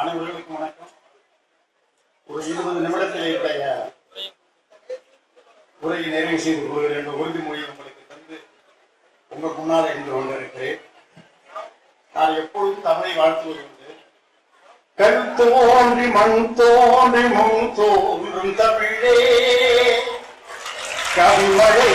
அனைவர்களுக்கும் வணக்கம். ஒரு 20 நிமிடத்தில் என்னுடைய உரையை நிறைவு செய்து கொள்கிறேன் என்ற உறுதிமொழியை உங்களுக்கு தந்து உங்கள் முன்னால் இன்று கொண்டிருக்கிறேன். நான் எப்பொழுதும் தமிழை வாழ்த்துவது உண்டு. கண் தோன்றி மண் தோன்றி முன் தோன்றும் தமிழே கண்மழை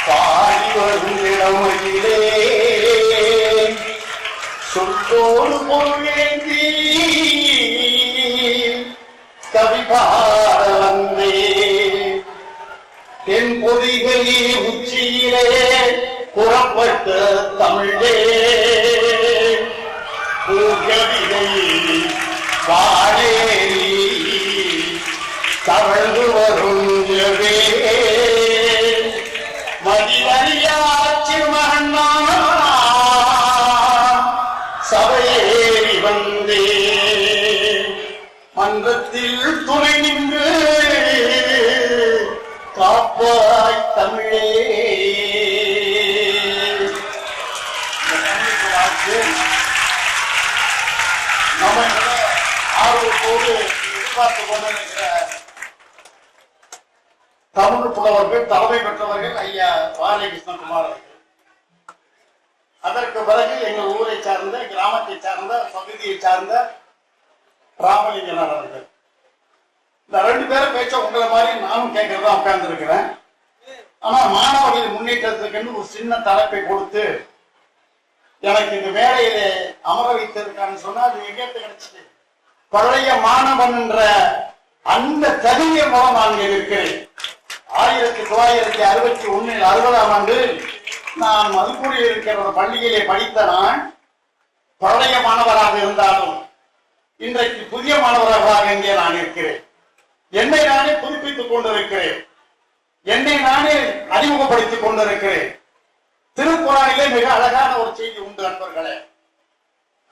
பாடி வரும் இளமையிலே சொல்லோடு பொருளேந்தி கவி பாட வந்தே தென் பொதிகளி உச்சியிலே புறப்பட்ட தமிழே பூகவிதை வாழேரி தவழ்ந்து வரும் மதிவரியாச்சி மகன்னா சபையேறி வந்தே மன்றத்தில் துணை நின்று காப்பாய் தமிழே. நம்ம ஆர்வத்தோடு எதிர்பார்த்து கொண்டிருக்கிற தமிழ் புலவர்கள் தலைமை பெற்றவர்கள் ஐயா வாரை கிருஷ்ணகுமார் அவர்கள். அதற்கு பிறகு எங்கள் ஊரை சார்ந்த கிராமத்தை சார்ந்த பகுதியை சார்ந்த ராமலிங்கனார் அவர்கள். இந்த 2 பேரும் பேச்ச உங்களை மாதிரி நானும் கேட்கறதா உட்கார்ந்து இருக்கிறேன். ஆனா மாணவர்களின் முன்னேற்றத்துக்கு ஒரு சின்ன தலைப்பை கொடுத்து எனக்கு இந்த வேலையிலே அமர வைத்திருக்கான்னு சொன்னா அது எங்கேருந்து கிடைச்சது? பழைய மாணவன் என்ற அந்த தகுதிய மூலம் நான் இருக்கிறேன். 1961 60ஆம் ஆண்டு நான் மதுக்கூரில் இருக்கிற பள்ளியிலே படித்த நான் பழைய மாணவராக இருந்தாலும் இன்றைக்கு புதிய மாணவராக இங்கே நான் இருக்கிறேன். என்னை நானே புதுப்பித்துக் கொண்டிருக்கிறேன். என்னை நானே அறிமுகப்படுத்திக் கொண்டிருக்கிறேன். திருக்குறளிலே மிக அழகான ஒரு செய்தி உண்டு நண்பர்களே.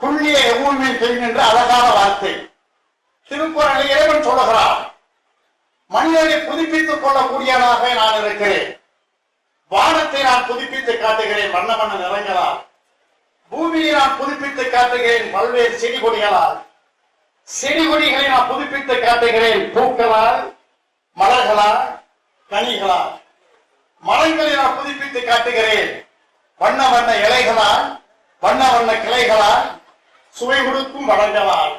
புள்ளிய ஊழ்மை செய்கின்ற அழகான வார்த்தை திருக்குறளில் இறைவன் சொல்லுகிறான். மனிதனை புதுப்பித்துக் கொள்ளக்கூடியவனாக நான் இருக்கிறேன். வானத்தை நான் புதுப்பித்து காட்டுகிறேன் வண்ண வண்ண நிறங்களால். பூமியை நான் புதுப்பித்து காட்டுகிறேன் பல்வேறு செடி கொடிகளால். செடி கொடிகளை நான் புதுப்பித்து காட்டுகிறேன் பூக்களால், மலர்களால், கனிகளால். மரங்களை நான் புதுப்பித்து காட்டுகிறேன் வண்ண வண்ண இலைகளால், வண்ண வண்ண கிளைகளால், சுவை கொடுக்கும் வளங்களால்.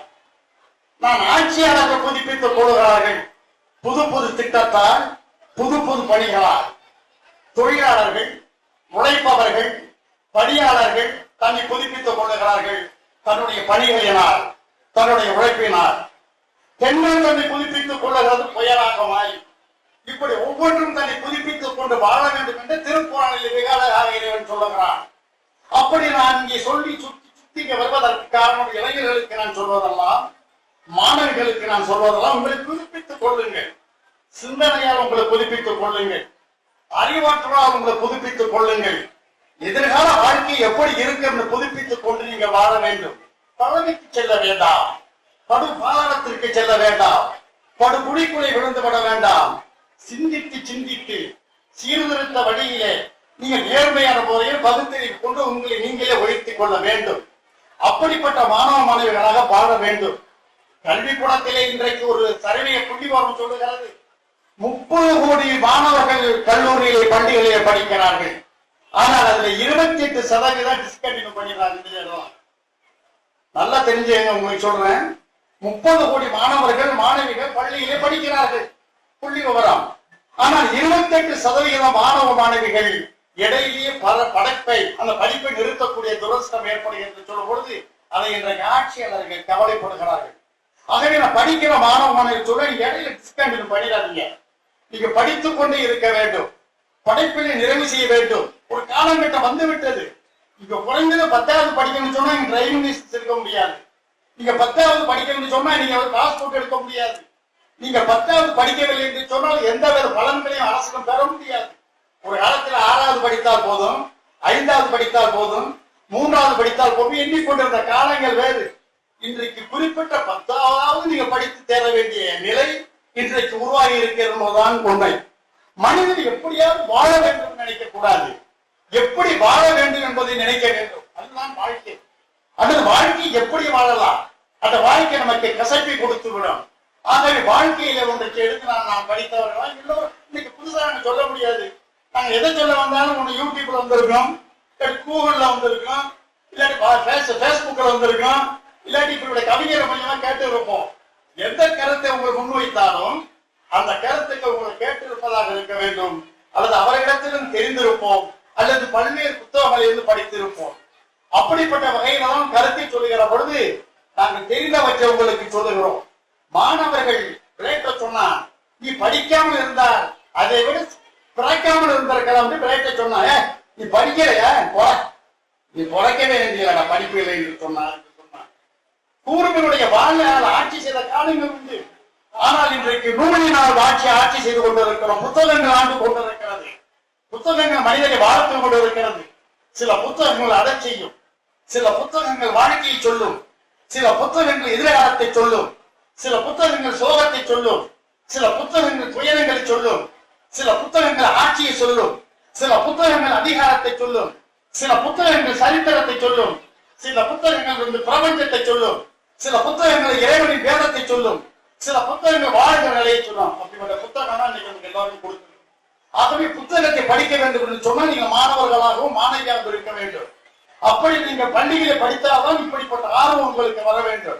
நான் ஆட்சியாளர்கள் புதுப்பித்துக் கொள்கிறார்கள் புது புது திட்டத்தால், புது புது பணிகளால். தொழிலாளர்கள், உழைப்பவர்கள், பணியாளர்கள் தன்னை புதுப்பித்துக் கொள்ளுகிறார்கள் தன்னுடைய பணிகளினால், தன்னுடைய உழைப்பினால். பெண்கள் தன்னை புதுப்பித்துக் கொள்ளுகிறது புயலாகமாய். இப்படி ஒவ்வொன்றும் தன்னை புதுப்பித்துக் கொண்டு வாழ வேண்டும் என்று திருக்குறளில் மிக அழகாக இறைவன் சொல்லுகிறான். அப்படி நான் இங்கே சொல்லி சுத்திக்க வருவதற்கு காரணம் இளைஞர்களுக்கு நான் சொல்வதெல்லாம், மாணவர்களுக்கு நான் சொல்வதெல்லாம் உங்களை புதுப்பித்துக் கொள்ளுங்கள். சிந்தனையால் உங்களை புதுப்பித்துக் கொள்ளுங்கள். அறிவாற்றலால் உங்களை புதுப்பித்துக் கொள்ளுங்கள். எதிர்கால வாழ்க்கை எப்படி இருக்கு என்று புதுப்பித்துக் கொண்டு நீங்க வாழ வேண்டும். பழமைக்கு செல்ல வேண்டாம், படு பாதாளத்திற்கு செல்ல வேண்டாம், படு குழிக்குள்ளே விழுந்து விட வேண்டாம். சிந்தித்து சிந்தித்து சீர்திருத்த வழியிலே நீங்கள் நேர்மையான முறையில் பகுத்தறிவு கொண்டு உங்களை நீங்களே உயர்த்திக் கொள்ள வேண்டும். அப்படிப்பட்ட மாணவ மாணவிகளாக வாழ வேண்டும். கல்விக்கூடத்திலே இன்றைக்கு ஒரு சர்வே புள்ளிவரம் சொல்லுகிறது. 30 கோடி மாணவர்கள் கல்லூரியிலே பள்ளிகளிலே படிக்கிறார்கள். ஆனால் அதுல 28% டிஸ்கண்டினியூ பண்ணிடுறாங்க. நல்லா தெரிஞ்சுங்க, உங்களுக்கு சொல்றேன். 30 கோடி மாணவர்கள் மாணவிகள் பள்ளியிலே படிக்கிறார்கள் புள்ளி விவரம். ஆனால் 28% மாணவ மாணவிகள் இடையிலேயே படைப்பை அந்த படிப்பை நிறுத்தக்கூடிய துரஸ்தம் ஏற்படுகிறது சொல்லும் பொழுது அதை இன்றைக்கு ஆட்சியாளர்கள் கவலைப்படுகிறார்கள். ஆகவே நான் படிக்கிற மாணவ மாணவிகள் சொல்ல இடையில டிஸ்கண்டினியூ பண்ணிடாதீங்க. நீங்க படித்துக் கொண்டே இருக்க வேண்டும். படைப்பினை நிறைவு செய்ய வேண்டும். ஒரு காலகட்டம் வந்து விட்டது. நீங்க குறைந்தது 10வது படிக்கணும்னு சொன்னா நீங்க டிரைவிங் லைசன்ஸ் எடுக்க முடியாது. நீங்க 10வது படிக்கணும்னு சொன்னா நீங்க பாஸ்போர்ட் எடுக்க முடியாது. நீங்க 10வது படிக்கவில்லை என்று சொன்னால் எந்த வித பலன்களையும் அரசிடம் பெற முடியாது. ஒரு காலத்தில் 6வது படித்தால் போதும், 5வது படித்தால் போதும், 3வது படித்தால் போதும் எண்ணிக்கொண்டிருந்த காலங்கள் வேறு. இன்றைக்கு குறிப்பிட்ட 10வது நீங்க படித்து தேர வேண்டிய நிலை இன்றைக்கு உருவாகி இருக்கிறதுதான் உண்மை. மனிதன் எப்படியாவது வாழ வேண்டும் நினைக்க கூடாது, எப்படி வாழ வேண்டும் என்பதை நினைக்க வேண்டும். அதுதான் வாழ்க்கை. அந்த வாழ்க்கை எப்படி வாழலாம், அந்த வாழ்க்கை நமக்கு கசப்பி கொடுத்து விடும். ஆகவே வாழ்க்கையில ஒன்றைக்கு எடுத்து நான் படித்தவர்களா எல்லோரும் இன்னைக்கு புதுசா நாங்க சொல்ல முடியாது. நாங்க எதை சொல்ல வந்தாலும் ஒண்ணு யூடியூப்ல வந்திருக்கோம், கூகுள்ல வந்திருக்கோம், இல்லாட்டி பேஸ்புக்ல வந்திருக்கோம், இல்லாட்டி இப்ப கவிஞரை கொஞ்சமா கேட்டு இருப்போம். எந்த கருத்தை உங்களுக்கு முன்வைத்தாலும் அந்த கருத்துக்கு உங்களை கேட்டு இருப்பதாக இருக்க வேண்டும், அல்லது அவர்களிடத்திலும் தெரிந்திருப்போம், அல்லது பல்வேறு புத்தகங்களை இருந்து படித்திருப்போம். அப்படிப்பட்ட வகையில தான் கருத்தை சொல்லுகிற பொழுது நாங்கள் தெரிந்தவற்றை உங்களுக்கு சொல்லுகிறோம். மாணவர்கள் விளையாட்ட சொன்னா நீ படிக்காமல் இருந்தால் அதை விட பிறக்காமல் இருந்திருக்கலாம் விளையாட்ட சொன்னா நீ படிக்கலையா நீ பிறக்கவே வேண்டிய படிப்பு இல்லை என்று சொன்னார். கூர்மனுடைய வாழ்நாள் ஆட்சி செய்த காலங்கள் உண்டு. ஆனால் இன்றைக்கு நூலினால் ஆட்சி செய்து கொண்டிருக்கிறோம். புத்தகங்கள் ஆண்டு கொண்டிருக்கிறது. புத்தகங்கள் மனிதனை வாழ்த்து கொண்டிருக்கிறது. சில புத்தகங்கள் அதை செய்யும், சில புத்தகங்கள் வாழ்க்கையை சொல்லும், சில புத்தகங்கள் எதிர்காலத்தை சொல்லும், சில புத்தகங்கள் சோகத்தை சொல்லும், சில புத்தகங்கள் துயரங்களை சொல்லும், சில புத்தகங்கள் ஆட்சியை சொல்லும், சில புத்தகங்கள் அதிகாரத்தை சொல்லும், சில புத்தகங்கள் சரித்திரத்தை சொல்லும், சில புத்தகங்கள் பிரபஞ்சத்தை சொல்லும், சில புத்தகங்கள் இறைவனின் வேதத்தை சொல்லும், சில புத்தகங்கள் வாழ்கிற நிலையை சொல்லும். அப்படிப்பட்ட புத்தகம் தான் இன்னைக்கு எல்லாரும் கொடுக்கணும். ஆகவே புத்தகத்தை படிக்க வேண்டும் என்று சொன்னால் நீங்க மாணவர்களாகவும் மாணவியாகவும் இருக்க வேண்டும். அப்படி நீங்க பள்ளிகளை படித்தால்தான் இப்படிப்பட்ட ஆர்வம் உங்களுக்கு வர வேண்டும்.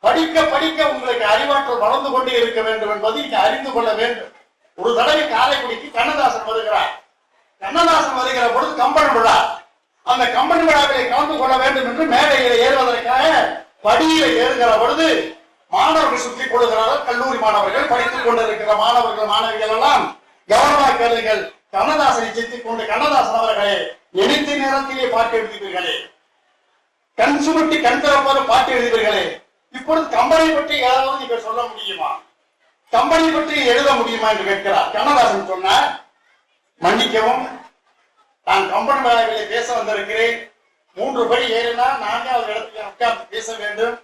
படிக்க படிக்க உங்களுக்கு அறிவாற்றல் வளர்ந்து கொண்டே இருக்க வேண்டும் என்பதை நீங்க அறிந்து கொள்ள வேண்டும். ஒரு தடவை காரைக்குடிக்கு கண்ணதாசன் வருகிறார். கண்ணதாசன் வருகிற பொழுது கம்பன் விழா. அந்த கம்பன் விழாவிலே கலந்து கொள்ள வேண்டும் என்று மேடையில ஏறுவதற்காக படியில ஏறுகிற பொழுது மாணவர்கள் சுற்றிக் கொள்கிறார்கள். கல்லூரி மாணவர்கள், படித்துக் கொண்டிருக்கிற மாணவர்கள் மாணவிகள் எல்லாம் கவனமாக கேளுங்கள். கண்ணதாசனை சித்திக் கொண்டு கண்ணதாசன் அவர்களே நினைத்த நேரத்திலே பாட்டு எழுதுவீர்களே, கண் சுமட்டி கண் திறப்பது பாட்டு எழுதுவீர்களே, இப்பொழுது கம்பனை பற்றி ஏதாவது நீங்க சொல்ல முடியுமா, கம்பனை பற்றி எழுத முடியுமா என்று கேட்கிறார். கண்ணதாசன் சொன்னார், மன்னிக்கவும், நான் கம்பன் விழாவிலே பேச வந்திருக்கிறேன். 3 படி ஏறினா நானே அவர் இடத்துல உட்கார்ந்து பேச வேண்டும்,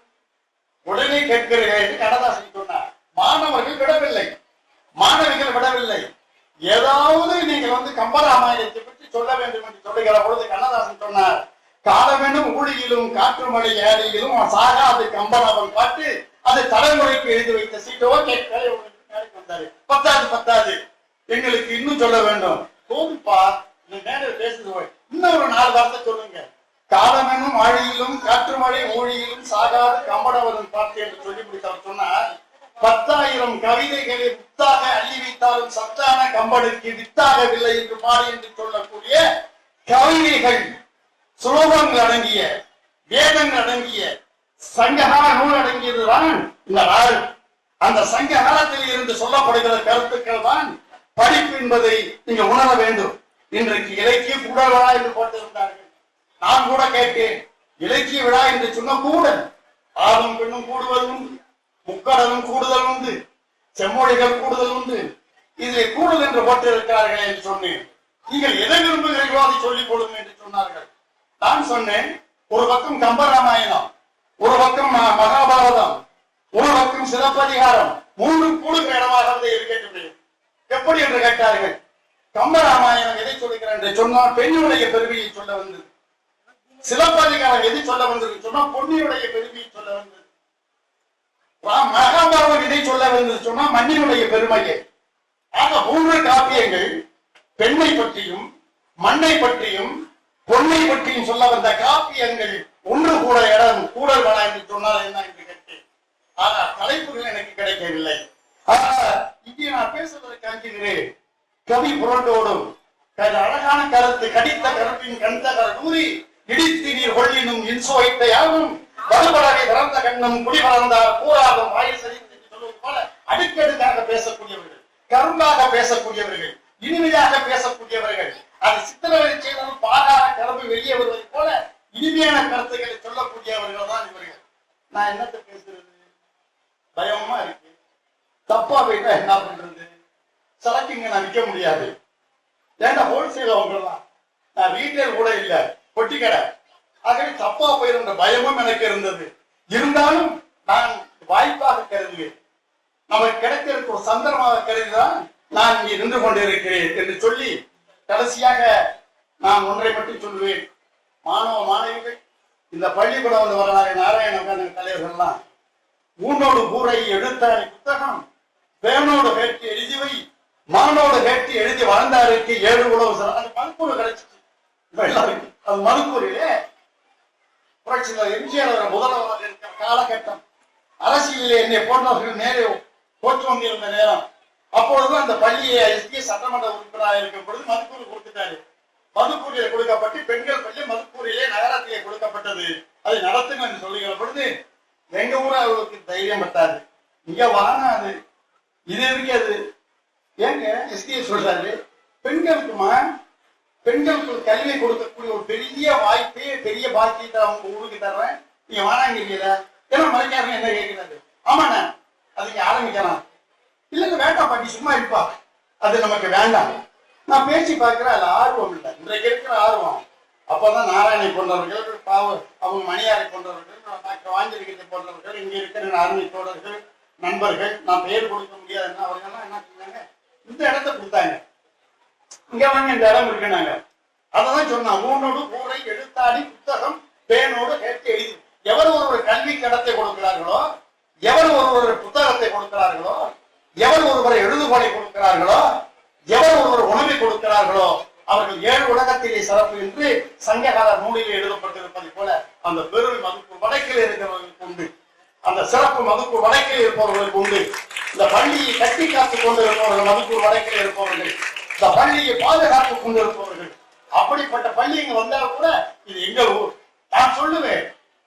உடனே கேட்கிறேன் என்று கண்ணதாசன் சொன்னார். மாணவர்கள் விடவில்லை, மாணவிகள் விடவில்லை. ஏதாவது நீங்கள் கம்பராமாயணத்தை பற்றி சொல்ல வேண்டும் என்று சொல்லுகிற பொழுது கண்ணதாசன் சொன்னார், காலமெனும் ஊழியிலும் காற்று மழை ஏழையிலும் சாகாது கம்பன் அவன் பாட்டு அதை தலைமுறைக்கு எழுதி வைத்த சீட்டோ கேட்க வந்தாரு. பத்தாது எங்களுக்கு இன்னும் சொல்ல வேண்டும். போதுப்பா, இந்த நேரம் பேசுது, இன்னொரு 4 வார்த்தை சொல்லுங்க. காலமெனும் ஆழியிலும் காற்று மழை ஊழியிலும் சாகாது கம்பனவன் பாட்டு என்று சொல்லி முடித்தார். சொன்னார், 10,000 கவிதைகளை வித்தாக அள்ளி வைத்தாலும் சத்தான கம்பனுக்கு வித்தாகவில்லை என்று பாடி என்று சொல்லக்கூடிய கவிதைகள், சுலோகங்கள் அடங்கிய, வேதங்கள் அடங்கிய சங்ககால நூல் அடங்கியதுதான் இந்த நாள். அந்த சங்க காலத்தில் இருந்து சொல்லப்படுகிற கருத்துக்கள் தான் படிப்பு என்பதை நீங்க உணர வேண்டும். இன்றைக்கு இலக்கிய கூடல் என்று போட்டிருந்தார்கள். நான் கூட கேட்டேன், இலக்கிய விழா என்று சொன்ன கூடல், ஆணும் பெண்ணும் கூடுவது உண்டு, முக்கடலும் கூடுதல் உண்டு, செம்மொழிகள் கூடுதல் உண்டு, இதிலே கூடுதல் என்று போட்டிருக்கிறார்கள் என்று சொன்னேன். நீங்கள் எதை விரும்புகிறீர்களோ அதை சொல்லிக் கொடுங்க என்று சொன்னார்கள். நான் சொன்னேன், ஒரு பக்கம் கம்பராமாயணம், ஒரு பக்கம் மகாபாரதம், ஒரு பக்கம் சிலப்பதிகாரம், 3 கூடுகிற இடமாக இருக்கட்டும். எப்படி என்று கேட்டார்கள். கம்பராமாயணம் எதை சொல்லுகிறேன் என்று சொன்னால் பெண்ணுடைய பெருமையை சொல்ல வந்தது. சிலப்பதிகாரம் எதை சொல்ல வந்தது சொன்னா பொன்னியுடைய பெருமையை சொல்ல வந்தது. மகாபாரதம் எதை சொல்ல வந்தது சொன்னா மண்ணினுடைய பெருமையை. ஆக 3 காப்பியங்கள் பெண்ணை பற்றியும் மண்ணை பற்றியும் பொன்னை பற்றியும் சொல்ல வந்த காப்பியங்கள் ஒன்று கூட இடம் கூடல் வேணா என்று சொன்னால் என்ன என்று கேட்டேன். ஆனா தலைப்புகள் எனக்கு கிடைக்கவில்லை. இங்கே நான் பேசுவதற்கு அஞ்சுகிறேன். கவி புரண்டோடும் அழகான கருத்து கடித்த கருப்பின் கண்தகர கூறி இடித்து நீர் கொள்ளினும் இன்சோய்த்த யாரும் வலுபடகை திறந்த கண்ணும் குடி வளர்ந்தார் கூறாதும் வாயில் சரிந்து சொல்வது போல அடுக்கடுக்காக பேசக்கூடியவர்கள், கரும்பாக பேசக்கூடியவர்கள், இனிமையாக பேசக்கூடியவர்கள், அது சித்திரவதை செய்தாலும் பாகார கரும்பு வெளியே வருவதை போல இனிமையான கருத்துக்களை சொல்லக்கூடியவர்கள் தான் இவர்கள். நான் என்னத்தை பேசுறது, பயமா இருக்கு. தப்பா போயிட்டா என்ன பண்றது? சரக்குங்க நான் விற்க முடியாது. ஏன்டா ஹோல்சேல் அவங்கலாம், நான் ரீட்டைல் கூட இல்ல, பொட்டி கடை. ஆகவே தப்பா போயிருந்த பயமும் எனக்கு இருந்தது. இருந்தாலும் நான் வாய்ப்பாக கருதுவேன், நமக்கு கிடைக்கிறதுக்கு ஒரு சந்தர்ப்பமாக கருதிதான் நான் இங்கே நின்று கொண்டிருக்கிறேன் என்று சொல்லி கடைசியாக நான் ஒன்றை மட்டும் சொல்லுவேன். மாணவ மாணவிகள், இந்த பள்ளிக்கூடம் வரலாறு நாராயண இருக்காங்க தலைவர்கள்லாம். ஊனோடு கூரை எழுத்தாரி புத்தகம், பேனோடு கேட்டு எழுதிவை, மானோடு கேட்டு எழுதி வாழ்ந்தாருக்கு 7 உழவு சார். அது மதுக்கூறு கிடைச்சிச்சு எல்லாருக்கும். அது மதுக்கூரிலே புரட்சியாளர் எம்ஜிஆர் முதல்வராக இருக்கிற காலகட்டம். அரசியலில் என்னை போன்றவர்கள் நேரே போற்று வந்திருந்த நேரம். அப்பொழுது அந்த பள்ளியை ஐசிய சட்டமன்ற உறுப்பினராக இருக்கும் பொழுது மதுக்கூறு கொடுத்துட்டாரு. மதுக்கூரியில கொடுக்கப்பட்டு பெண்கள் பள்ளி மதுக்கூரியிலே நகரத்திலே கொடுக்கப்பட்டது. அதை நடத்துங்க என்று சொல்லுகிற பொழுது எங்க ஊர் அவர்களுக்கு தைரியம் பட்டாது. இங்க வாங்காது, இது இருக்காது. ஏங்க எஸ்டிஏ சொல்றாரு, பெண்களுக்குமா பெண்களுக்கு கல்வியை கொடுக்கக்கூடிய ஒரு பெரிய வாய்ப்பே, பெரிய பாக்கியத்தை அவங்க ஊருக்கு தர்றேன், நீங்க வானாங்கிறீங்கள. ஏன்னா மறைக்காரங்க என்ன கேட்கிறாரு? ஆமாண்ண அதுக்கு ஆரம்பிக்கலாம். இல்ல வேண்டாம் பாட்டி சும்மா இருப்பா, அது நமக்கு வேண்டாம். நான் பேச்சு பார்க்கிறேன், அதுல ஆர்வம் இல்லை. இன்றைக்கு இருக்கிற ஆர்வம். அப்பதான் நாராயணை போன்றவர்கள், அவங்க மணியாரை போன்றவர்கள், டாக்டர் வாஞ்சலிகத்தை போன்றவர்கள், இங்க இருக்கிற அருமை தோழர்கள், நண்பர்கள், நான் பெயர் கொடுக்க முடியாதுன்னா அவர்கள்லாம் என்ன சொன்னாங்க, இந்த இடத்த கொடுத்தாங்க, இங்க வாங்க இந்த இடம் இருக்குனாங்க. அததான் சொன்னா, ஊனோடு கூரை எழுத்தாடி புத்தகம் பேனோடு கேட்டு எழுதி. எவர் ஒருவர் கல்வி கடத்தை கொடுக்கிறார்களோ, எவர் ஒருவர் புத்தகத்தை கொடுக்கிறார்களோ, எவர் ஒருவரை எழுதுகோலை கொடுக்கிறார்களோ, எவர் ஒருவர் உணவை கொடுக்கிறார்களோ அவர்கள் 7 உலகத்திலே சிறப்பு என்று சங்ககால நூலிலே எழுதப்பட்டிருப்பதை போல அந்த பெருமை மதுக்கூர் வடக்கில் இருக்கிறவர்களுக்கு உண்டு. அந்த சிறப்பு மதுக்கூர் வடக்கில் இருப்பவர்களுக்கு உண்டு. இந்த பள்ளியை கட்டி காத்துக் கொண்டிருப்பவர்கள் மதுக்கூர் வடக்கில் இருப்பவர்கள், இந்த பள்ளியை பாதுகாத்துக் கொண்டிருப்பவர்கள். அப்படிப்பட்ட பள்ளி இங்க வந்தால் கூட இது எங்கள் ஊர். நான் சொல்லுவேன்,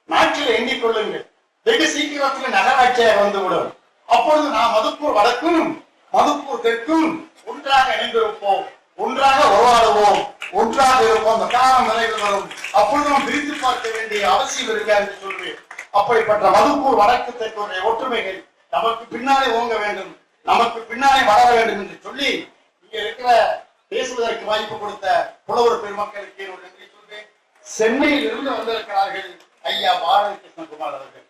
நாட்டில் எண்ணிக்கொள்ளுங்கள், வெகு சீக்கிரத்தில் நகராட்சியாக வந்துவிடும். அப்பொழுது நான் மதுக்கூர் வடக்கும் மதுக்கூர் தெற்கும் ஒன்றாக இணைந்திருப்போம், ஒன்றாக உருவாடுவோம், ஒன்றாக இருப்போம். அந்த காலம் நிறைவு வரும். அப்பொழுது நாம் பிரித்து பார்க்க வேண்டிய அவசியம் இருக்காது என்று சொல்வேன். அப்படிப்பட்ட மதுக்கூர் வடக்கு தெற்குடைய ஒற்றுமைகள் நமக்கு பின்னாலே ஓங்க வேண்டும், நமக்கு பின்னாலே வளர வேண்டும் என்று சொல்லி இங்க இருக்கிற பேசுவதற்கு வாய்ப்பு கொடுத்த புலவர் பெருமக்களுக்கு ஒரு நன்றி சொல்வேன். சென்னையில் இருந்து வந்திருக்கிறார்கள் ஐயா பாரதி கிருஷ்ணகுமார் அவர்கள்.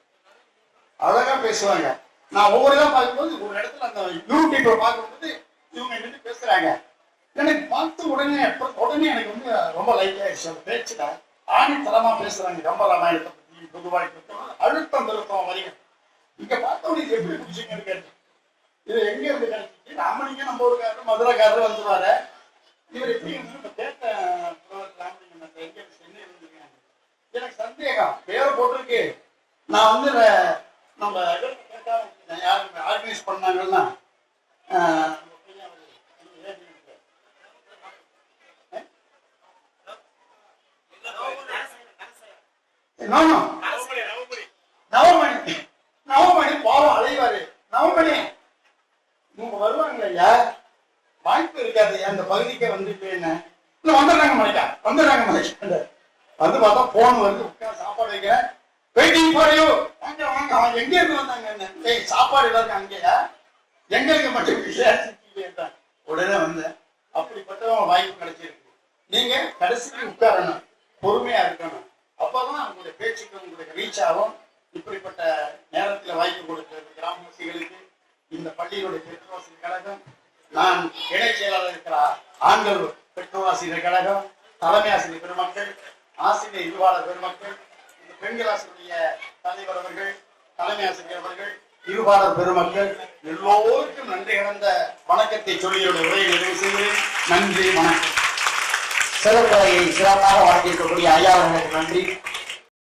அழகா பேசுவாங்க. நான் ஒவ்வொரு இடம் பார்க்கும்போது ஒரு இடத்துல அந்த யூடியூப்ல பார்க்கும்போது இவங்க நின்று பேசுறாங்க. எனக்கு பார்த்த உடனே எனக்கு வந்து ரொம்ப லைக் ஆயிடுச்சு. அந்த பேச்சுல ஆணித்தரமா பேசுறாங்க. ரொம்ப ராமாயணத்தை பத்தி, பொதுவாக அழுத்தம் திருத்தம் வரையும் இங்க பார்த்தவங்க இது எப்படி பிடிச்சிங்கன்னு கேட்டு, இது எங்க இருந்து கிடைச்சிச்சு? ராமலிங்க நம்ம ஊருக்காரர் மதுரைக்காரர் வந்துருவாரு. இவர் எப்படி கேட்ட ராமலிங்கம் எங்க சென்னை இருந்துருக்காங்க. எனக்கு சந்தேகம், பேர் போட்டிருக்கு. நான் வந்து நம்ம யாரு ஆர்கனைஸ் பண்ணாங்கன்னா நவமணி பாவம் அலைவாரு. நவமணி இவங்க வருவாங்களே ஐயா, வாய்ப்பு இருக்காது அந்த பகுதிக்கு வந்துட்டு என்ன வந்துடுறாங்க மலைக்கா, வந்துடுறாங்க மலைக்கா. வந்து பார்த்தா போன் வருது, உட்காந்து சாப்பாடு வைக்கிறேன், வெயிட்டிங் ஃபார் யூ. வாங்க வாங்க, அவங்க எங்க இருந்து வந்தாங்க? என்ன சாப்பாடு எல்லாருக்கும் அங்கேயா, எங்களுக்கு மட்டும் விசாரிச்சு உடனே வந்தேன். அப்படிப்பட்டவங்க வாய்ப்பு கிடைச்சிருக்கு. நீங்க கடைசிக்கு உட்காரணும், பொறுமையா இருக்கணும். அப்பதான் உங்களுடைய பேச்சுக்கு உங்களுக்கு ரீச் ஆகும். இப்படிப்பட்ட நேரத்தில் வாய்ப்பு கொடுக்கிறது கிராமவாசிகளுக்கு இந்த பள்ளியினுடைய பெற்றோராசிரியர் கழகம், நான் இணை செயலாளர் இருக்கிற ஆண்கள் பெற்றோராசிரியர் கழகம், தலைமை ஆசிரியர் பெருமக்கள், ஆசிரியர் இருவாளர் பெருமக்கள், இந்த பெண்கள் ஆசிரியருடைய தலைவர் அவர்கள், தலைமை ஆசிரியர் அவர்கள், இருவாளர் பெருமக்கள் எல்லோருக்கும் நன்றி கலந்த வணக்கத்தை சொல்லி உரையை நிறைவு செய்கிறேன். நன்றி, வணக்கம். சிறப்புரையை சிறப்பாக வழங்கியிருக்கக்கூடிய ஐயா அவர்களுக்கு நன்றி.